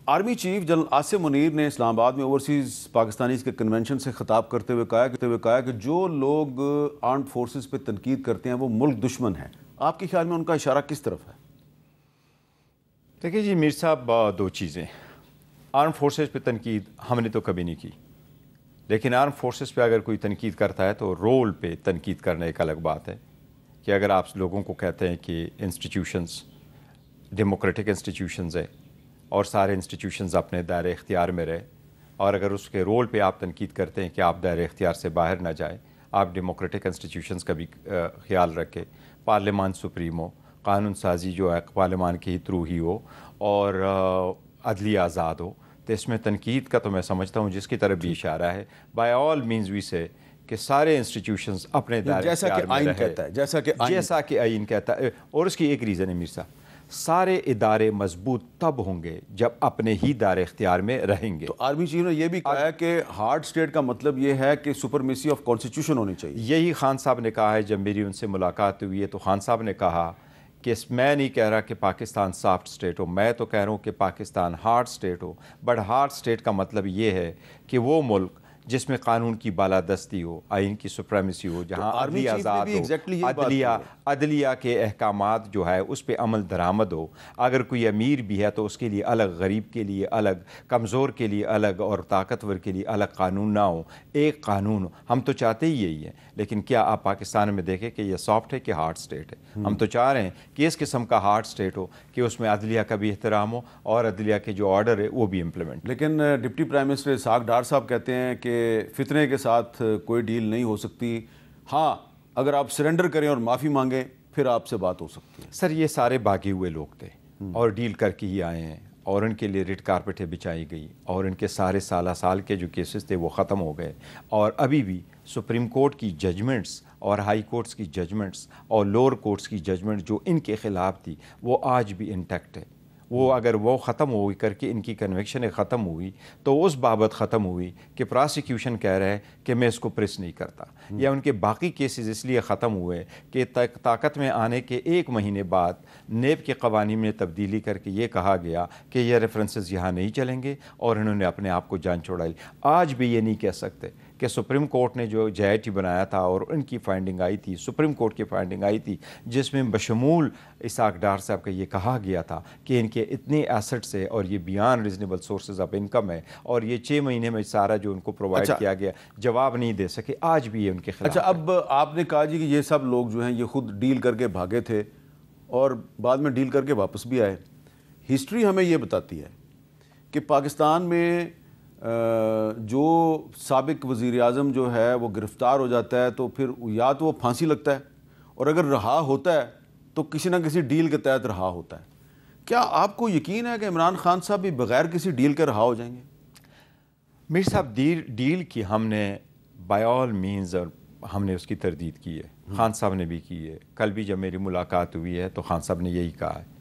Army chief general Asif Munir نے اسلام آباد میں اوورسیز پاکستانیز کے کنونشن سے خطاب کرتے ہوئے کہا کہ جو لوگ آرمڈ فورسز پہ تنقید کرتے ہیں وہ ملک دشمن ہیں. آپ کے خیال میں ان کا اشارہ کس طرف ہے؟ دیکھیے جی میر صاحب، دو چیزیں. آرم فورسز پہ تنقید ہم نے تو کبھی نہیں کی، لیکن آرم فورسز پہ اگر کوئی تنقید کرتا ہے تو رول پہ تنقید کرنا ایک الگ بات ہے. کہ اگر آپ لوگوں کو کہتے ہیں کہ انسٹیٹیوشنز ڈیموکریٹک انسٹیٹیوشنز ہیں اور سارے انسٹیٹیوشنز اپنے دائرۂ اختیار میں رہے، اور اگر اس کے رول پہ آپ تنقید کرتے ہیں کہ آپ دائرۂ اختیار سے باہر نہ جائیں، آپ ڈیموکریٹک انسٹیٹیوشنز کا بھی خیال رکھیں، پارلیمان سپریم ہو، قانون سازی جو ہے پارلیمان کے ہی تھرو ہی ہو، اور عدلیہ آزاد ہو، تو اس میں تنقید کا تو میں سمجھتا ہوں جس کی طرف بھی اشارہ ہے بائی آل مینز وی سے کہ سارے انسٹیٹیوشنز اپنے دائرۂ اختیار میں رہے، جیسا کہ آئین کہتا ہے. اور اس کی ایک ریزن ہے میر صاحب، سارے ادارے مضبوط تب ہوں گے جب اپنے ہی دائرۂ اختیار میں رہیں گے. تو آرمی چیف نے یہ بھی کہا ہے کہ ہارڈ اسٹیٹ کا مطلب یہ ہے کہ سپرمیسی آف کانسٹیٹیوشن ہونی چاہیے. یہی خان صاحب نے کہا ہے. جب میری ان سے ملاقات ہوئی ہے تو خان صاحب نے کہا کہ میں نہیں کہہ رہا کہ پاکستان سافٹ اسٹیٹ ہو، میں تو کہہ رہا ہوں کہ Pakistan hard state who. But hard state کا مطلب یہ ہے کہ وہ ملک جس میں قانون کی بالادستی ہو، آئین کی سپریمیسی ہو، جہاں عدلیہ آزاد ہو، عدلیہ کے احکامات جو ہے اس پہ عمل درآمد ہو. اگر کوئی امیر بھی ہے تو اس کے لیے الگ، غریب کے لیے الگ، کمزور کے لیے الگ اور طاقتور کے لیے الگ قانون نہ ہو، ایک قانون ہو. ہم تو چاہتے ہی یہی ہے. لیکن کیا آپ پاکستان میں دیکھیں کہ یہ سافٹ ہے کہ ہارڈ اسٹیٹ ہے؟ ہم تو چاہ رہے ہیں کہ اس قسم کا ہارڈ اسٹیٹ ہو کہ اس میں عدلیہ کا بھی احترام ہو اور عدلیہ کے جو آرڈر ہے وہ بھی امپلیمنٹ. لیکن deputy prime minister Ishaq Dar صاحب کہتے ہیں کہ فتنے کے ساتھ کوئی ڈیل نہیں ہو سکتی. ہاں، اگر آپ سرنڈر کریں اور معافی مانگیں پھر آپ سے بات ہو سکتی ہے. سر یہ سارے باغی ہوئے لوگ تھے اور ڈیل کر کے ہی آئے ہیں، اور ان کے لیے ریڈ کارپیٹیں بچائی گئی، اور ان کے سارے سال کے جو کیسز تھے وہ ختم ہو گئے. اور ابھی بھی سپریم کورٹ کی ججمنٹس اور ہائی کورٹس کی ججمنٹس اور لوور کورٹس کی ججمنٹ جو ان کے خلاف تھی وہ آج بھی انٹیکٹ ہے. وہ اگر وہ ختم ہوئی کر کے ان کی کنوکشنیں ختم ہوئی تو اس بابت ختم ہوئی کہ پراسیکیوشن کہہ رہے ہیں کہ میں اس کو پریس نہیں کرتا، یا ان کے باقی کیسز اس لیے ختم ہوئے کہ طاقت میں آنے کے 1 مہینے بعد نیب کے قوانین میں تبدیلی کر کے یہ کہا گیا کہ یہ ریفرنسز یہاں نہیں چلیں گے، اور انہوں نے اپنے آپ کو جان چھوڑا لی. آج بھی یہ نہیں کہہ سکتے کہ سپریم کورٹ نے جو جے آئی ٹی بنایا تھا اور ان کی فائنڈنگ آئی تھی، سپریم کورٹ کی فائنڈنگ آئی تھی جس میں بشمول اسحاق ڈار صاحب کا یہ کہا گیا تھا کہ ان کے اتنے ایسٹس ہے اور یہ بیان ریزنیبل سورسز آف انکم ہے، اور یہ 6 مہینے میں سارا جو ان کو پرووائڈ کیا گیا جواب نہیں دے سکے. آج بھی یہ ان کے خلاف. اچھا، اب آپ نے کہا جی کہ یہ سب لوگ جو ہیں یہ خود ڈیل کر کے بھاگے تھے اور بعد میں ڈیل کر کے واپس بھی آئے. ہسٹری ہمیں یہ بتاتی ہے کہ پاکستان میں جو سابق وزیر اعظم جو ہے وہ گرفتار ہو جاتا ہے تو پھر یا تو وہ پھانسی لگتا ہے، اور اگر رہا ہوتا ہے تو کسی نہ کسی ڈیل کے تحت رہا ہوتا ہے. کیا آپ کو یقین ہے کہ عمران خان صاحب بھی بغیر کسی ڈیل کے رہا ہو جائیں گے؟ میر صاحب، ڈیل کی ہم نے بائی آل مینز ہم نے اس کی تردید کی ہے. خان صاحب نے بھی کی ہے. کل بھی جب میری ملاقات ہوئی ہے تو خان صاحب نے یہی کہا ہے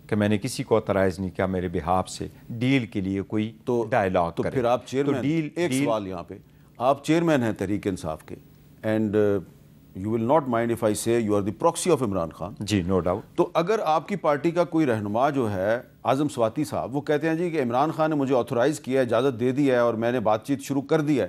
کہ میں نے کسی کو اعتراض نہیں کیا میرے بہاف سے ڈیل کے لیے کوئی ڈائلاگ کرے. تو پھر آپ چیئرمین، ایک سوال یہاں پہ، آپ چیئرمین ہیں تحریک انصاف کے، and you will not mind if I say you are the proxy of Imran Khan. جی، نو ڈاؤٹ. تو اگر آپ کی پارٹی کا کوئی رہنما جو ہے اعظم سواتی صاحب، وہ کہتے ہیں جی کہ عمران خان نے مجھے آتھورائز کیا ہے، اجازت دے دی ہے اور میں نے بات چیت شروع کر دی ہے،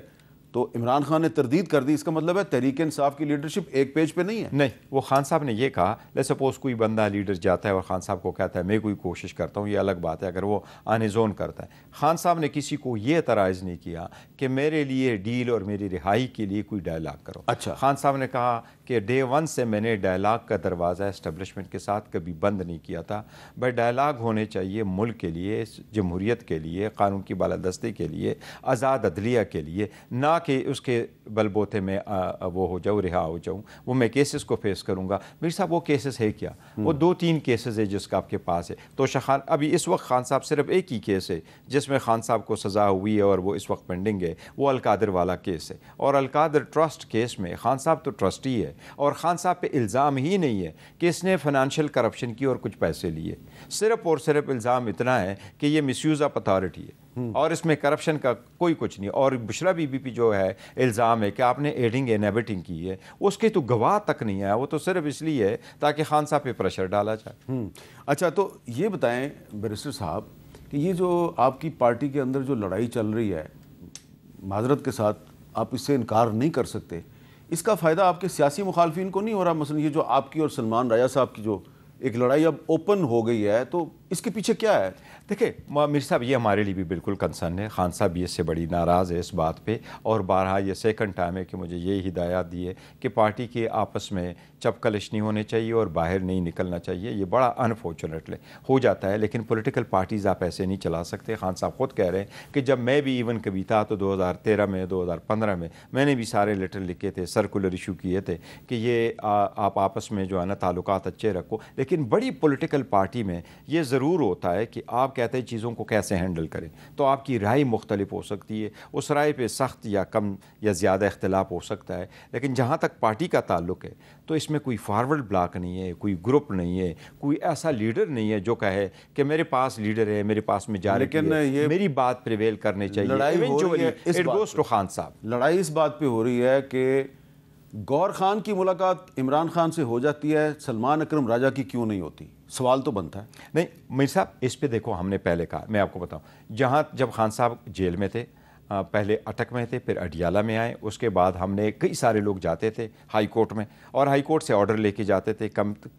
تو عمران خان نے تردید کر دی، اس کا مطلب ہے تحریک انصاف کی لیڈرشپ ایک پیج پہ نہیں ہے؟ نہیں، وہ خان صاحب نے یہ کہا. لیٹس سپوز کوئی بندہ لیڈر جاتا ہے اور خان صاحب کو کہتا ہے میں کوئی کوشش کرتا ہوں، یہ الگ بات ہے اگر وہ آن ہز اون کرتا ہے. خان صاحب نے کسی کو یہ اعتراض نہیں کیا کہ میرے لیے ڈیل اور میری رہائی کے لیے کوئی ڈائلاگ کرو. اچھا، خان صاحب نے کہا کہ ڈے 1 سے میں نے ڈائلاگ کا دروازہ اسٹیبلشمنٹ کے ساتھ کبھی بند نہیں کیا تھا. بٹ ڈائلاگ ہونے چاہیے ملک کے لیے، جمہوریت کے لیے، قانون کی بالادستی کے لیے، آزاد عدلیہ کے لیے، نہ کہ اس کے بل بوتے میں وہ ہو جاؤ، رہا ہو جاؤں. وہ میں کیسز کو فیس کروں گا. میر صاحب وہ کیسز ہے کیا؟ وہ 2-3 کیسز ہے جس کا آپ کے پاس ہے. تو خان ابھی اس وقت خان صاحب صرف ایک ہی کیس ہے جس میں خان صاحب کو سزا ہوئی ہے اور وہ اس وقت پینڈنگ ہے، وہ القادر والا کیس ہے. اور القادر ٹرسٹ کیس میں خان صاحب تو ٹرسٹی ہے، اور خان صاحب پہ الزام ہی نہیں ہے کہ اس نے فائنینشیل کرپشن کی اور کچھ پیسے لیے. صرف اور صرف الزام اتنا ہے کہ یہ مس یوز آف اتھارٹی ہے اور اس میں کرپشن کا کوئی کچھ نہیں. اور بشرا بی بی پہ جو ہے الزام ہے کہ آپ نے ایڈنگ اینڈ ایبٹنگ کی ہے، اس کے تو گواہ تک نہیں آیا. وہ تو صرف اس لیے ہے تاکہ خان صاحب پہ پریشر ڈالا جائے. اچھا، تو یہ بتائیں بیرسٹر صاحب کہ یہ جو آپ کی پارٹی کے اندر جو لڑائی چل رہی ہے، معذرت کے ساتھ آپ اس سے انکار نہیں کر سکتے، اس کا فائدہ آپ کے سیاسی مخالفین کو نہیں ہو رہا؟ مثلا یہ جو آپ کی اور سلمان راجہ صاحب کی جو ایک لڑائی اب اوپن ہو گئی ہے، تو اس کے پیچھے کیا ہے؟ دیکھیں میر صاحب، یہ ہمارے لیے بھی بالکل کنسرن ہے. خان صاحب بھی اس سے بڑی ناراض ہے اس بات پہ، اور بارہا یہ سیکنڈ ٹائم ہے کہ مجھے یہ ہدایات دی ہے کہ پارٹی کے آپس میں چپکلش نہیں ہونے چاہیے اور باہر نہیں نکلنا چاہیے. یہ بڑا انفارچونیٹلی ہو جاتا ہے، لیکن پولیٹیکل پارٹیز آپ ایسے نہیں چلا سکتے. خان صاحب خود کہہ رہے ہیں کہ جب میں بھی ایون کبھی تھا تو 2013 میں 2015 میں نے بھی سارے لیٹر لکھے تھے، سرکولر ایشو کیے تھے کہ یہ آپ آپس میں جو ہے نا تعلقات اچھے رکھو. لیکن بڑی پولیٹیکل پارٹی میں یہ ضرور ہوتا ہے کہ آپ کہتے ہیں چیزوں کو کیسے ہینڈل کریں، تو آپ کی رائے مختلف ہو سکتی ہے، اس رائے پہ سخت یا کم یا زیادہ اختلاف ہو سکتا ہے. لیکن جہاں تک پارٹی کا تعلق ہے تو اس میں کوئی فارورڈ بلاک نہیں ہے، کوئی گروپ نہیں ہے، کوئی ایسا لیڈر نہیں ہے جو کہے کہ میرے پاس لیڈر ہے، میرے پاس میجارٹی ہے، میری بات پریویل کرنے چاہیے. لڑائی ہو رہی ہے اٹ گوز ٹو خان صاحب. لڑائی اس بات پہ ہو رہی ہے کہ گور خان کی ملاقات عمران خان سے ہو جاتی ہے، سلمان اکرم راجہ کی کیوں نہیں ہوتی؟ سوال تو بنتا ہے. نہیں میر صاحب، اس پہ دیکھو ہم نے پہلے کہا، میں آپ کو بتاؤں، جب خان صاحب جیل میں تھے، پہلے اٹک میں تھے، پھر اڈیالہ میں آئے، اس کے بعد ہم نے کئی سارے لوگ جاتے تھے ہائی کورٹ میں، اور ہائی کورٹ سے آرڈر لے کے جاتے تھے.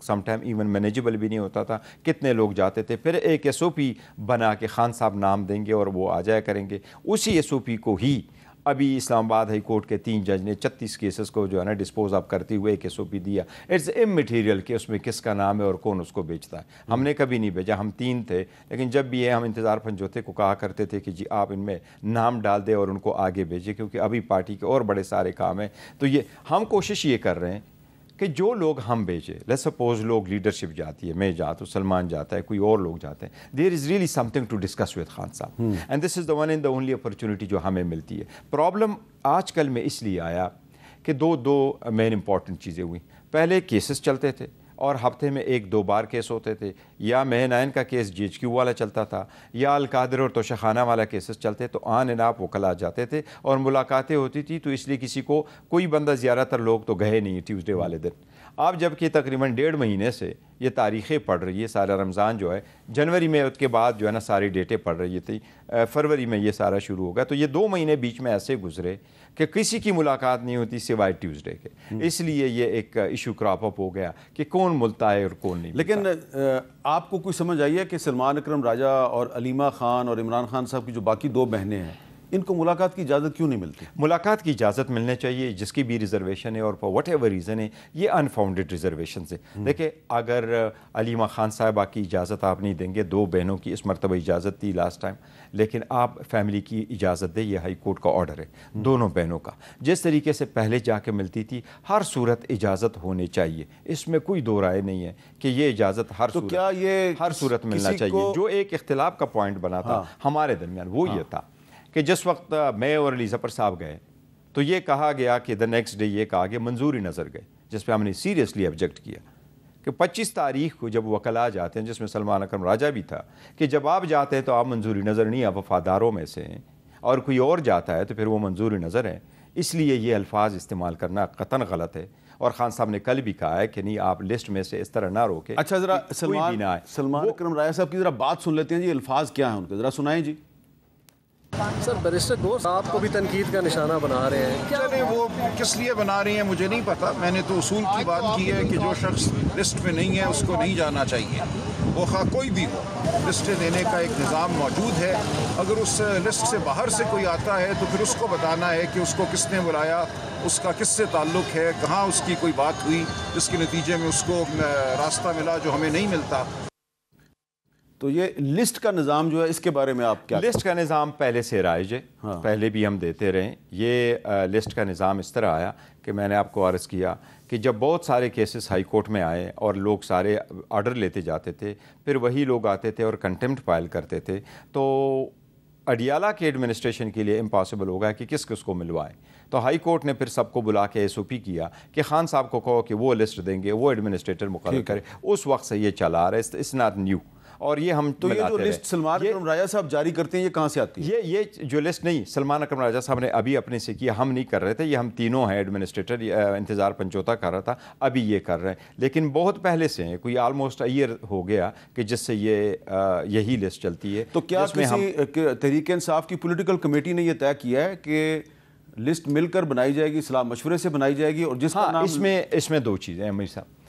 سم ٹائم ایون مینیجبل بھی نہیں ہوتا تھا، کتنے لوگ جاتے تھے. پھر ایک SOP بنا کے خان صاحب نام دیں گے اور وہ آ جایا کریں گے. اسی SOP کو ہی ابھی اسلام آباد ہائی کورٹ کے 3 جج نے 36 کیسز کو جو ہے نا ڈسپوز اپ کرتے ہوئے ایک SOP دیا. اٹس امٹیریل کہ اس میں کس کا نام ہے اور کون اس کو بیچتا ہے. ہم نے کبھی نہیں بھیجا، ہم 3 تھے، لیکن جب بھی ہم انتظار پنجوتے کو کہا کرتے تھے کہ جی آپ ان میں نام ڈال دیں اور ان کو آگے بھیجیں، کیونکہ ابھی پارٹی کے اور بڑے سارے کام ہیں. تو یہ ہم کوشش یہ کر رہے ہیں کہ جو لوگ ہم بھیجے، لیٹس سپوز لوگ لیڈرشپ جاتی ہے، میں جاتا ہوں، سلمان جاتا ہے، کوئی اور لوگ جاتے ہیں، there is really something to discuss with Khan صاحب، and this is the one and the only opportunity جو ہمیں ملتی ہے. پرابلم آج کل میں اس لیے آیا کہ دو مین امپورٹنٹ چیزیں ہوئیں. پہلے کیسز چلتے تھے اور ہفتے میں 1-2 بار کیس ہوتے تھے، یا مہنائن کا کیس GHQ والا چلتا تھا، یا القادر اور توشخانہ والا کیسز چلتے، تو آن اینڈ آپ وکلا جاتے تھے اور ملاقاتیں ہوتی تھی. تو اس لیے کسی کو کوئی بندہ، زیادہ تر لوگ تو گئے نہیں ٹیوزڈے والے دن. آپ جب کہ تقریباً 1.5 مہینے سے یہ تاریخیں پڑھ رہی ہے، سارا رمضان جو ہے جنوری میں، اس کے بعد جو ہے نا ساری ڈیٹیں پڑھ رہی تھی، فروری میں یہ سارا شروع ہوگا. تو یہ 2 مہینے بیچ میں ایسے گزرے کہ کسی کی ملاقات نہیں ہوتی سوائے ٹیوزڈے کے. اس لیے یہ ایک ایشو کراپ اپ ہو گیا کہ کون ملتا ہے اور کون نہیں. لیکن آپ کو کوئی سمجھ آئی ہے کہ سلمان اکرم راجہ اور علیمہ خان اور عمران خان صاحب کی جو باقی 2 بہنیں ہیں، ان کو ملاقات کی اجازت کیوں نہیں ملتی؟ ملاقات کی اجازت ملنے چاہیے، جس کی بھی ریزرویشن ہے، اور فار وٹ ایور ریزن ہے، یہ انفاؤنڈیڈ ریزرویشن سے. دیکھیں اگر علیمہ خان صاحبہ کی اجازت آپ نہیں دیں گے، 2 بہنوں کی اس مرتبہ اجازت دی لاسٹ ٹائم، لیکن آپ فیملی کی اجازت دیں، یہ ہائی کورٹ کا آرڈر ہے دونوں بہنوں کا، جس طریقے سے پہلے جا کے ملتی تھی. ہر صورت اجازت ہونی چاہیے، اس میں کوئی دو رائے نہیں ہے کہ یہ اجازت ہر صورت ملنا چاہیے. جو ایک اختلاف کا پوائنٹ بنا تھا ہمارے درمیان وہ یہ تھا کہ جس وقت میں اور علی ظفر صاحب گئے تو یہ کہا گیا کہ دا نیکسٹ ڈے یہ کہا گیا منظوری نظر گئے، جس پہ ہم نے سیریسلی آبجیکٹ کیا کہ 25 تاریخ کو جب وکلا جاتے ہیں، جس میں سلمان اکرم راجہ بھی تھا، کہ جب آپ جاتے ہیں تو آپ منظوری نظر نہیں، آپ وفاداروں میں سے ہیں، اور کوئی اور جاتا ہے تو پھر وہ منظوری نظر ہے. اس لیے یہ الفاظ استعمال کرنا قطعاً غلط ہے. اور خان صاحب نے کل بھی کہا ہے کہ نہیں، آپ لسٹ میں سے اس طرح نہ روکے. اچھا ذرا سلمان اکرم راجہ صاحب کی ذرا بات سن لیتے ہیں جی، الفاظ کیا ہیں ان کے، ذرا سنائیں جی. سر بیرسٹر گور آپ کو بھی تنقید کا نشانہ بنا رہے ہیں، چلے وہ کس لیے بنا رہے ہیں مجھے نہیں پتا. میں نے تو اصول کی بات کی ہے کہ جو شخص لسٹ میں نہیں ہے اس کو نہیں جانا چاہیے، وہ خواہ کوئی بھی ہو. لسٹیں دینے کا ایک نظام موجود ہے. اگر اس لسٹ سے باہر سے کوئی آتا ہے تو پھر اس کو بتانا ہے کہ اس کو کس نے بلایا، اس کا کس سے تعلق ہے، کہاں اس کی کوئی بات ہوئی جس کے نتیجے میں اس کو راستہ ملا جو ہمیں نہیں ملتا. تو یہ لسٹ کا نظام جو ہے اس کے بارے میں آپ کیا؟ لسٹ کا نظام پہلے سے رائج ہے، پہلے بھی ہم دیتے رہے. یہ لسٹ کا نظام اس طرح آیا کہ میں نے آپ کو عرض کیا کہ جب بہت سارے کیسز ہائی کورٹ میں آئے اور لوگ سارے آرڈر لیتے جاتے تھے، پھر وہی لوگ آتے تھے اور کنٹیمپٹ فائل کرتے تھے، تو اڈیالہ کے ایڈمنسٹریشن کے لیے امپاسبل ہوگا کہ کس کس کو ملوائے. تو ہائی کورٹ نے پھر سب کو بلا کے SOP کیا کہ خان صاحب کو کہو کہ وہ لسٹ دیں گے، وہ ایڈمنسٹریٹر مقرر کرے. اس وقت سے یہ چلا رہا ہے، اٹس ناٹ نیو. اور یہ ہم تو یہ جو لسٹ سلمان اکرم راجہ صاحب جاری کرتے ہیں یہ کہاں سے آتی ہے؟ یہ جو لسٹ نہیں سلمان اکرم راجہ صاحب نے ابھی اپنے سے کیا, ہم نہیں کر رہے تھے, یہ ہم تینوں ہیں ایڈمنسٹریٹر, انتظار پنچوتا کر رہا تھا, ابھی یہ کر رہے ہیں, لیکن بہت پہلے سے ہیں, کوئی آلموسٹ ایئر ہو گیا کہ جس سے یہی لسٹ چلتی ہے. تو کیا کسی تحریک انصاف کی پولیٹیکل کمیٹی نے یہ طے کیا ہے کہ لسٹ مل کر بنائی جائے گی, صلاح مشورے سے بنائی جائے گی, اور جس کا نام اس میں دو چیزیں ہیں امیر صاحب.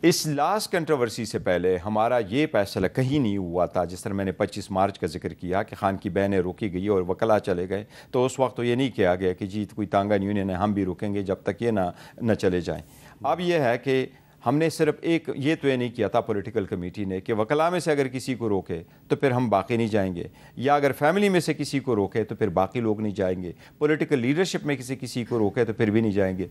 اس لاسٹ کنٹروورسی سے پہلے ہمارا یہ فیصلہ کہیں نہیں ہوا تھا, جس طرح میں نے 25 مارچ کا ذکر کیا کہ خان کی بہنیں روکی گئی اور وکلاء چلے گئے, تو اس وقت تو یہ نہیں کیا گیا کہ جی کوئی تانگان یونین ہے ہم بھی رکیں گے جب تک یہ نہ چلے جائیں. اب یہ ہے کہ ہم نے صرف ایک یہ تو نہیں کیا تھا پولیٹیکل کمیٹی نے کہ وکلاء میں سے اگر کسی کو روکے تو پھر ہم باقی نہیں جائیں گے, یا اگر فیملی میں سے کسی کو روکے تو پھر باقی لوگ نہیں جائیں گے, پولیٹیکل لیڈرشپ میں کسی کو روکے تو پھر بھی نہیں جائیں گے.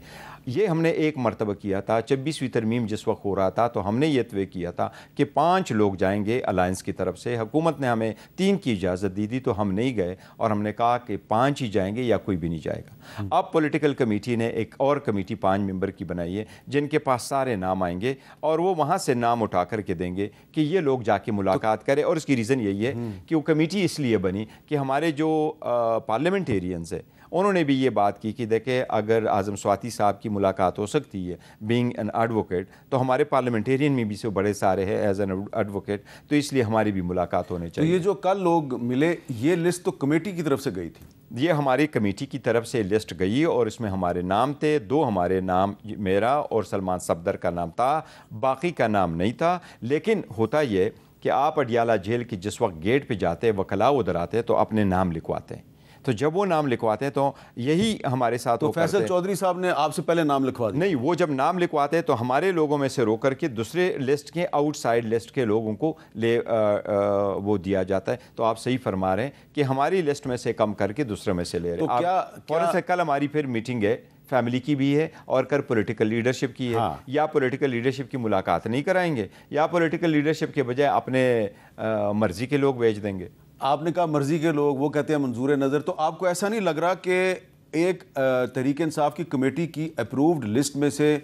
یہ ہم نے ایک مرتبہ کیا تھا. 26ویں ترمیم جس وقت ہو رہا تھا تو ہم نے یہ طے کیا تھا کہ 5 لوگ جائیں گے الائنس کی طرف سے. حکومت نے ہمیں 3 کی اجازت دی تھی تو ہم نہیں گئے, اور ہم نے کہا کہ 5 ہی جائیں گے یا کوئی بھی نہیں جائے گا. اب پولیٹیکل کمیٹی نے ایک اور کمیٹی 5 ممبر کی بنائی ہے جن کے پاس سارے نام آئیں گے, اور وہ وہاں سے نام اٹھا کر کے دیں گے کہ یہ لوگ جا کے ملاقات کریں. اور اس کی ریزن یہی ہے کہ وہ کمیٹی اس لیے بنی کہ ہمارے جو پارلیمنٹیرینز ہیں انہوں نے بھی یہ بات کی کہ دیکھیں اگر اعظم سواتی صاحب کی ملاقات ہو سکتی ہے بینگ این ایڈوکیٹ, تو ہمارے پارلیمنٹیرین میں بھی سے بڑے سارے ہیں ایز این ایڈوکیٹ, تو اس لیے ہماری بھی ملاقات ہونے چاہیے. تو یہ جو کل لوگ ملے یہ لسٹ تو کمیٹی کی طرف سے گئی تھی؟ یہ ہماری کمیٹی کی طرف سے لسٹ گئی اور اس میں ہمارے نام تھے. 2 ہمارے نام, میرا اور سلمان صفدر کا نام تھا, باقی کا نام نہیں تھا. لیکن ہوتا یہ کہ آپ اڈیالہ جیل کی جس وقت گیٹ پہ جاتے وکلاء ادھر آتے تو اپنے نام لکھواتے ہیں, تو جب وہ نام لکھواتے ہیں تو یہی ہمارے ساتھ تو فیصل چودھری صاحب نے آپ سے پہلے نام لکھوا دیا؟ نہیں, وہ جب نام لکھواتے ہیں تو ہمارے لوگوں میں سے رو کر کے دوسرے لسٹ کے آؤٹ سائڈ لسٹ کے لوگوں کو وہ دیا جاتا ہے. تو آپ صحیح فرما رہے ہیں کہ ہماری لسٹ میں سے کم کر کے دوسرے میں سے لے رہے ہیں. فوراً سے کل ہماری پھر میٹنگ ہے, فیملی کی بھی ہے اور کر پولیٹیکل لیڈرشپ کی ہے. یا پولیٹیکل لیڈرشپ کی ملاقات نہیں کرائیں گے, یا پولیٹیکل لیڈرشپ کے بجائے اپنے مرضی کے لوگ بھیج دیں گے. آپ نے کہا مرضی کے لوگ, وہ کہتے ہیں منظور نظر, تو آپ کو ایسا نہیں لگ رہا کہ ایک تحریک انصاف کی کمیٹی کی اپرووڈ لسٹ میں سے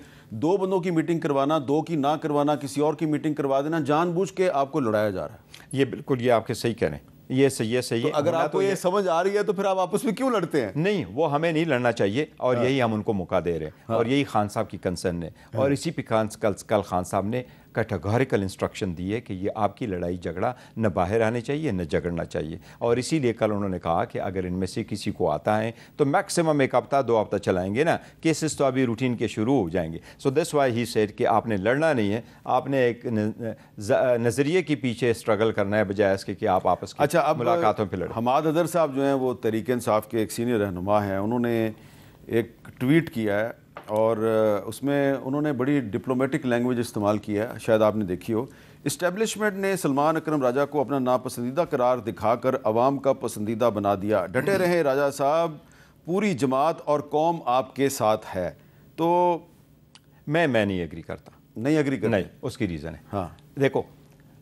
2 بندوں کی میٹنگ کروانا, 2 کی نہ کروانا, کسی اور کی میٹنگ کروا دینا, جان بوجھ کے آپ کو لڑایا جا رہا ہے؟ یہ بالکل, یہ آپ کے صحیح کہہ رہے ہیں, یہ صحیح ہے. اگر آپ کو یہ سمجھ آ رہی ہے تو پھر آپ آپس میں کیوں لڑتے ہیں؟ نہیں, وہ ہمیں نہیں لڑنا چاہیے, اور یہی ہم ان کو موقع دے رہے ہیں, اور یہی خان صاحب کی کنسرن ہے. اور اسی پہ کل خان صاحب نے کیٹیگوریکل انسٹرکشن دی ہے کہ یہ آپ کی لڑائی جھگڑا نہ باہر آنے چاہیے نہ جھگڑنا چاہیے. اور اسی لیے کل انہوں نے کہا کہ اگر ان میں سے کسی کو آتا ہے تو میکسیمم 1 ہفتہ 2 ہفتہ چلائیں گے نا, کیسز تو ابھی روٹین کے شروع ہو جائیں گے. So that's why he said کہ آپ نے لڑنا نہیں ہے, آپ نے ایک نظریے کے پیچھے اسٹرگل کرنا ہے بجائے اس کے کہ آپ آپس کی ملاقاتوں پہ لڑیں. حماد حیدر صاحب جو ہیں وہ تحریک انصاف کے ایک سینئر رہنما ہیں, انہوں نے ایک ٹویٹ کیا ہے اور اس میں انہوں نے بڑی ڈپلومیٹک لینگویج استعمال کی ہے, شاید آپ نے دیکھی ہو. اسٹیبلشمنٹ نے سلمان اکرم راجہ کو اپنا ناپسندیدہ قرار دکھا کر عوام کا پسندیدہ بنا دیا. ڈٹے رہیں راجہ صاحب, پوری جماعت اور قوم آپ کے ساتھ ہے. تو میں نہیں ایگری کرتا. نہیں ایگری کرتا؟ نہیں, اس کی ریزن ہے. ہاں دیکھو,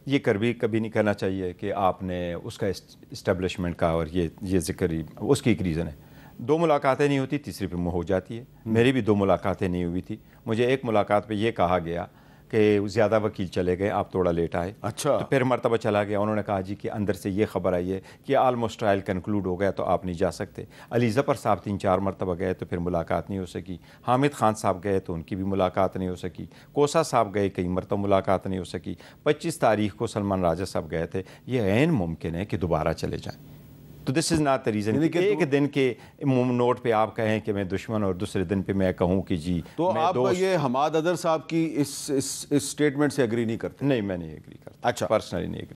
یہ کبھی نہیں کرنا چاہیے کہ آپ نے اس کا اسٹیبلشمنٹ کا, اور یہ ذکر ہی اس کی ایک ریزن ہے. 2 ملاقاتیں نہیں ہوتی, تیسری پہ ہو جاتی ہے. میری بھی 2 ملاقاتیں نہیں ہوئی تھی. مجھے ایک ملاقات پہ یہ کہا گیا کہ زیادہ وکیل چلے گئے, آپ تھوڑا لیٹ آئے. اچھا. تو پھر مرتبہ چلا گیا, انہوں نے کہا جی کہ اندر سے یہ خبر آئی ہے کہ آلموسٹ ٹرائل کنکلوڈ ہو گیا تو آپ نہیں جا سکتے. علی ظفر صاحب 3-4 مرتبہ گئے تو پھر ملاقات نہیں ہو سکی. حامد خان صاحب گئے تو ان کی بھی ملاقات نہیں ہو سکی. کوسا صاحب گئے, کئی مرتبہ ملاقات نہیں ہو سکی. 25 تاریخ کو سلمان راجہ صاحب گئے تھے. یہ عین ممکن ہے کہ دوبارہ چلے جائیں. تو دس از ناٹ دا ریزن. ایک دن کے نوٹ پہ آپ کہیں کہ میں دشمن, اور دوسرے دن پہ میں کہوں کہ جی. تو آپ یہ حماد حیدر صاحب کی اس اسٹیٹمنٹ سے ایگری نہیں کرتے؟ نہیں, میں نہیں ایگری کرتا. اچھا, پرسنلی نہیں ایگری.